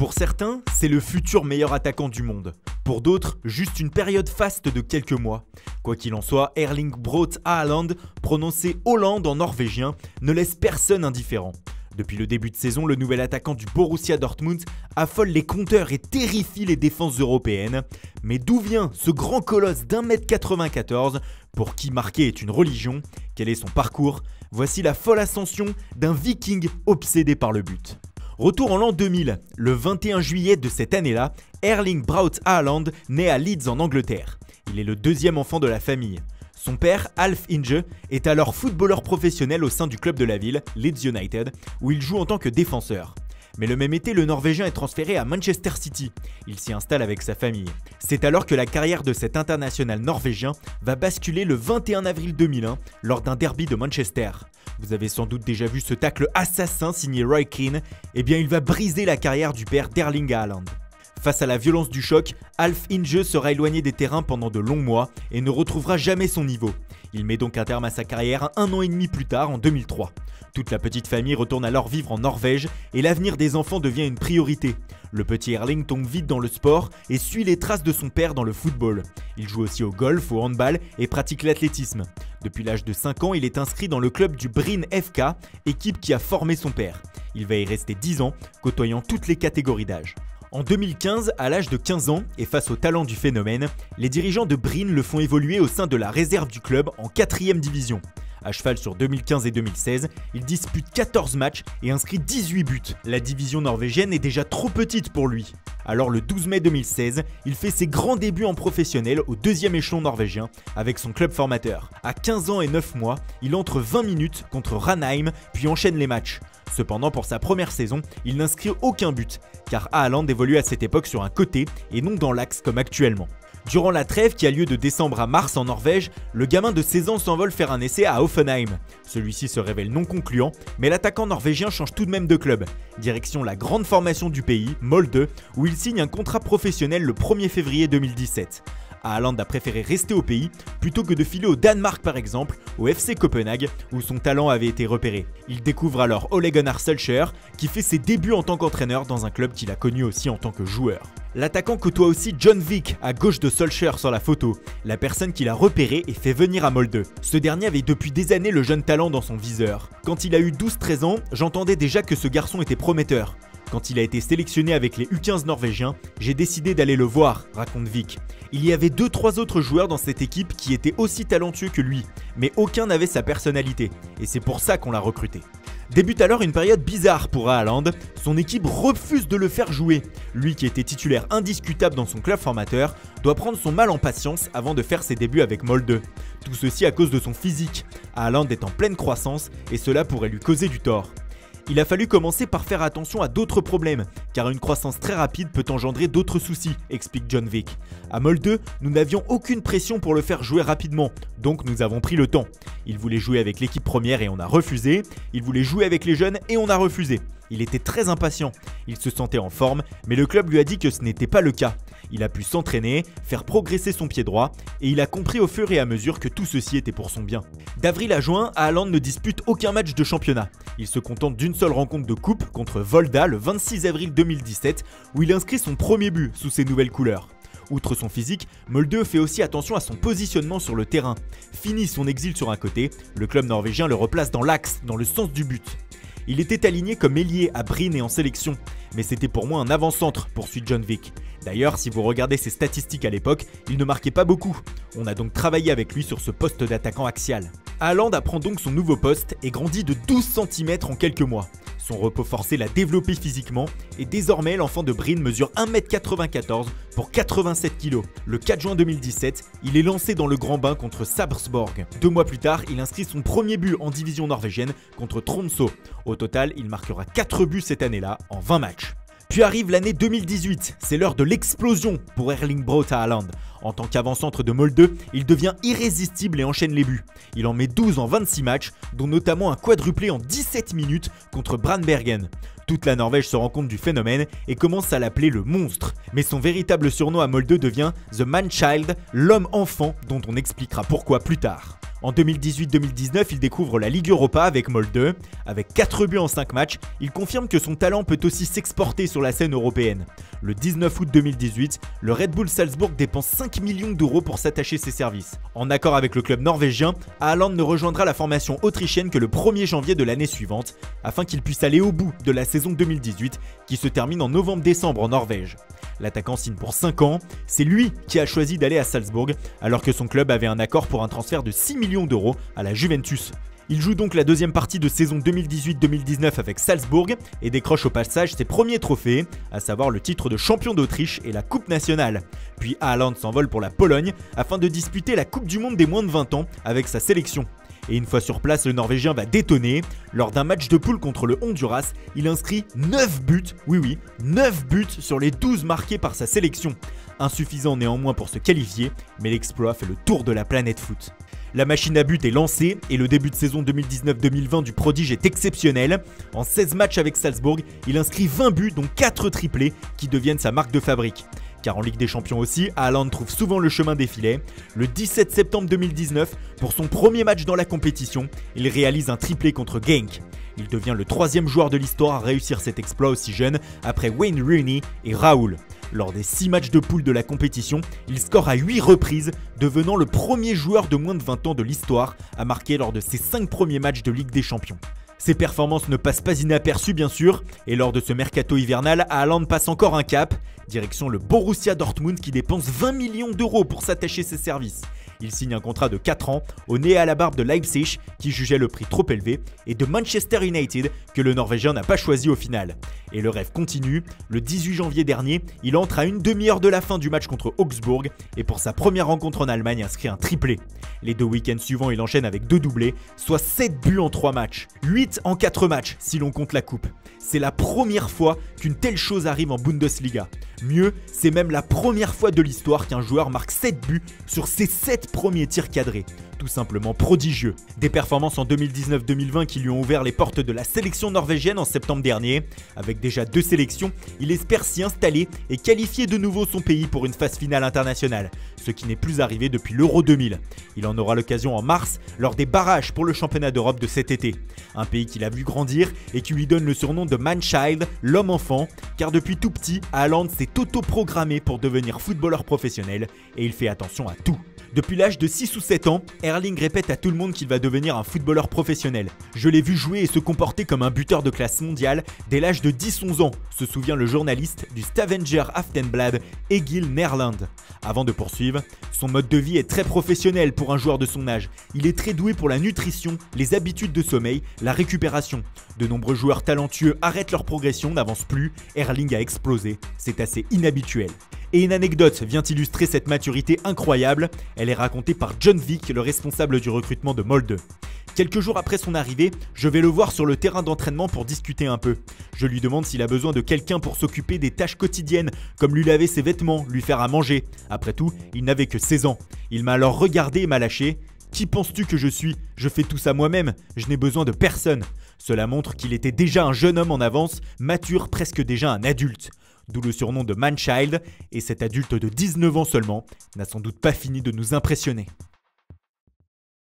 Pour certains, c'est le futur meilleur attaquant du monde. Pour d'autres, juste une période faste de quelques mois. Quoi qu'il en soit, Erling Braut Haaland, prononcé Hollande en norvégien, ne laisse personne indifférent. Depuis le début de saison, le nouvel attaquant du Borussia Dortmund affole les compteurs et terrifie les défenses européennes. Mais d'où vient ce grand colosse d'1m94 pour qui marquer est une religion? Quel est son parcours? Voici la folle ascension d'un viking obsédé par le but. Retour en l'an 2000, le 21 juillet de cette année-là, Erling Braut Haaland naît à Leeds en Angleterre. Il est le deuxième enfant de la famille. Son père, Alf Inge, est alors footballeur professionnel au sein du club de la ville, Leeds United, où il joue en tant que défenseur. Mais le même été, le Norvégien est transféré à Manchester City. Il s'y installe avec sa famille. C'est alors que la carrière de cet international norvégien va basculer le 21 avril 2001 lors d'un derby de Manchester. Vous avez sans doute déjà vu ce tacle assassin signé Roy Keane. Eh bien, il va briser la carrière du père d'Erling Haaland. Face à la violence du choc, Alf Inge sera éloigné des terrains pendant de longs mois et ne retrouvera jamais son niveau. Il met donc un terme à sa carrière un an et demi plus tard, en 2003. Toute la petite famille retourne alors vivre en Norvège et l'avenir des enfants devient une priorité. Le petit Erling tombe vite dans le sport et suit les traces de son père dans le football. Il joue aussi au golf, au handball et pratique l'athlétisme. Depuis l'âge de 5 ans, il est inscrit dans le club du Bryne FK, équipe qui a formé son père. Il va y rester 10 ans, côtoyant toutes les catégories d'âge. En 2015, à l'âge de 15 ans et face au talent du phénomène, les dirigeants de Bryne le font évoluer au sein de la réserve du club en 4e division. À cheval sur 2015 et 2016, il dispute 14 matchs et inscrit 18 buts. La division norvégienne est déjà trop petite pour lui. Alors le 12 mai 2016, il fait ses grands débuts en professionnel au 2e échelon norvégien avec son club formateur. À 15 ans et 9 mois, il entre 20 minutes contre Ranheim puis enchaîne les matchs. Cependant, pour sa première saison, il n'inscrit aucun but, car Haaland évolue à cette époque sur un côté et non dans l'axe comme actuellement. Durant la trêve qui a lieu de décembre à mars en Norvège, le gamin de 16 ans s'envole faire un essai à Hoffenheim. Celui-ci se révèle non concluant, mais l'attaquant norvégien change tout de même de club. Direction la grande formation du pays, Molde, où il signe un contrat professionnel le 1er février 2017. Haaland a préféré rester au pays plutôt que de filer au Danemark par exemple, au FC Copenhague où son talent avait été repéré. Il découvre alors Ole Gunnar Solskjaer qui fait ses débuts en tant qu'entraîneur dans un club qu'il a connu aussi en tant que joueur. L'attaquant côtoie aussi John Vik à gauche de Solskjaer sur la photo, la personne qu'il a repéré et fait venir à Molde. Ce dernier avait depuis des années le jeune talent dans son viseur. Quand il a eu 12-13 ans, j'entendais déjà que ce garçon était prometteur. Quand il a été sélectionné avec les U15 norvégiens, j'ai décidé d'aller le voir, raconte Vik. Il y avait 2-3 autres joueurs dans cette équipe qui étaient aussi talentueux que lui, mais aucun n'avait sa personnalité, et c'est pour ça qu'on l'a recruté. Débute alors une période bizarre pour Haaland, son équipe refuse de le faire jouer. Lui qui était titulaire indiscutable dans son club formateur, doit prendre son mal en patience avant de faire ses débuts avec Molde. Tout ceci à cause de son physique. Haaland est en pleine croissance et cela pourrait lui causer du tort. Il a fallu commencer par faire attention à d'autres problèmes, car une croissance très rapide peut engendrer d'autres soucis, explique John Vik. À Molde, nous n'avions aucune pression pour le faire jouer rapidement, donc nous avons pris le temps. Il voulait jouer avec l'équipe première et on a refusé, il voulait jouer avec les jeunes et on a refusé. Il était très impatient, il se sentait en forme, mais le club lui a dit que ce n'était pas le cas. Il a pu s'entraîner, faire progresser son pied droit, et il a compris au fur et à mesure que tout ceci était pour son bien. D'avril à juin, Haaland ne dispute aucun match de championnat. Il se contente d'une seule rencontre de coupe contre Volda le 26 avril 2017, où il inscrit son premier but sous ses nouvelles couleurs. Outre son physique, Molde fait aussi attention à son positionnement sur le terrain. Fini son exil sur un côté, le club norvégien le replace dans l'axe, dans le sens du but. Il était aligné comme ailier à Bryne et en sélection, mais c'était pour moi un avant-centre, poursuit John Vik. D'ailleurs, si vous regardez ses statistiques à l'époque, il ne marquait pas beaucoup. On a donc travaillé avec lui sur ce poste d'attaquant axial. Haaland apprend donc son nouveau poste et grandit de 12 cm en quelques mois. Son repos forcé l'a développé physiquement et désormais l'enfant de Bryne mesure 1m94 pour 87 kg. Le 4 juin 2017, il est lancé dans le grand bain contre Sarpsborg. 2 mois plus tard, il inscrit son premier but en division norvégienne contre Tromsø. Au total, il marquera 4 buts cette année-là en 20 matchs. Puis arrive l'année 2018, c'est l'heure de l'explosion pour Erling Braut Haaland. En tant qu'avant-centre de Molde, il devient irrésistible et enchaîne les buts. Il en met 12 en 26 matchs, dont notamment un quadruplé en 17 minutes contre Brandbergen. Toute la Norvège se rend compte du phénomène et commence à l'appeler le monstre. Mais son véritable surnom à Molde devient The Man-Child, l'homme-enfant, dont on expliquera pourquoi plus tard. En 2018-2019, il découvre la Ligue Europa avec Molde. Avec 4 buts en 5 matchs, il confirme que son talent peut aussi s'exporter sur la scène européenne. Le 19 août 2018, le Red Bull Salzbourg dépense 5 millions d'euros pour s'attacher ses services. En accord avec le club norvégien, Haaland ne rejoindra la formation autrichienne que le 1er janvier de l'année suivante, afin qu'il puisse aller au bout de la saison 2018 qui se termine en novembre-décembre en Norvège. L'attaquant signe pour 5 ans, c'est lui qui a choisi d'aller à Salzbourg alors que son club avait un accord pour un transfert de 6 millions d'euros à la Juventus. Il joue donc la deuxième partie de saison 2018-2019 avec Salzbourg et décroche au passage ses premiers trophées, à savoir le titre de champion d'Autriche et la Coupe nationale. Puis Haaland s'envole pour la Pologne afin de disputer la Coupe du Monde des moins de 20 ans avec sa sélection. Et une fois sur place, le Norvégien va détonner. Lors d'un match de poule contre le Honduras, il inscrit 9 buts, oui, 9 buts sur les 12 marqués par sa sélection. Insuffisant néanmoins pour se qualifier, mais l'exploit fait le tour de la planète foot. La machine à but est lancée et le début de saison 2019-2020 du prodige est exceptionnel. En 16 matchs avec Salzbourg, il inscrit 20 buts dont 4 triplés qui deviennent sa marque de fabrique. Car en Ligue des Champions aussi, Haaland trouve souvent le chemin des filets. Le 17 septembre 2019, pour son premier match dans la compétition, il réalise un triplé contre Genk. Il devient le 3e joueur de l'histoire à réussir cet exploit aussi jeune, après Wayne Rooney et Raoul. Lors des 6 matchs de poule de la compétition, il score à 8 reprises, devenant le premier joueur de moins de 20 ans de l'histoire à marquer lors de ses 5 premiers matchs de Ligue des Champions. Ses performances ne passent pas inaperçues bien sûr, et lors de ce mercato hivernal, Haaland passe encore un cap, direction le Borussia Dortmund qui dépense 20 millions d'euros pour s'attacher ses services. Il signe un contrat de 4 ans au nez à la barbe de Leipzig qui jugeait le prix trop élevé et de Manchester United que le Norvégien n'a pas choisi au final. Et le rêve continue, le 18 janvier dernier, il entre à une demi-heure de la fin du match contre Augsbourg et pour sa première rencontre en Allemagne inscrit un triplé. Les 2 week-ends suivants, il enchaîne avec 2 doublés, soit 7 buts en 3 matchs, 8 en 4 matchs si l'on compte la coupe. C'est la première fois qu'une telle chose arrive en Bundesliga. Mieux, c'est même la première fois de l'histoire qu'un joueur marque 7 buts sur ses 7 premiers tirs cadrés. Tout simplement prodigieux. Des performances en 2019-2020 qui lui ont ouvert les portes de la sélection norvégienne en septembre dernier. Avec déjà 2 sélections, il espère s'y installer et qualifier de nouveau son pays pour une phase finale internationale, ce qui n'est plus arrivé depuis l'Euro 2000. Il en aura l'occasion en mars lors des barrages pour le championnat d'Europe de cet été. Un pays qu'il a vu grandir et qui lui donne le surnom de Man-Child, l'homme-enfant, car depuis tout petit, Haaland s'est auto-programmé pour devenir footballeur professionnel et il fait attention à tout. Depuis l'âge de 6 ou 7 ans, Erling répète à tout le monde qu'il va devenir un footballeur professionnel. Je l'ai vu jouer et se comporter comme un buteur de classe mondiale dès l'âge de 10-11 ans, se souvient le journaliste du Stavanger Aftenblad, Egil Nerland. Avant de poursuivre, son mode de vie est très professionnel pour un joueur de son âge. Il est très doué pour la nutrition, les habitudes de sommeil, la récupération. De nombreux joueurs talentueux arrêtent leur progression, n'avancent plus. Erling a explosé, c'est assez inhabituel. Et une anecdote vient illustrer cette maturité incroyable, elle est racontée par John Vick, le responsable du recrutement de Molde. Quelques jours après son arrivée, je vais le voir sur le terrain d'entraînement pour discuter un peu. Je lui demande s'il a besoin de quelqu'un pour s'occuper des tâches quotidiennes, comme lui laver ses vêtements, lui faire à manger. Après tout, il n'avait que 16 ans. Il m'a alors regardé et m'a lâché. « Qui penses-tu que je suis ? Je fais tout ça moi-même, je n'ai besoin de personne. » Cela montre qu'il était déjà un jeune homme en avance, mature, presque déjà un adulte. D'où le surnom de Man-Child, et cet adulte de 19 ans seulement n'a sans doute pas fini de nous impressionner.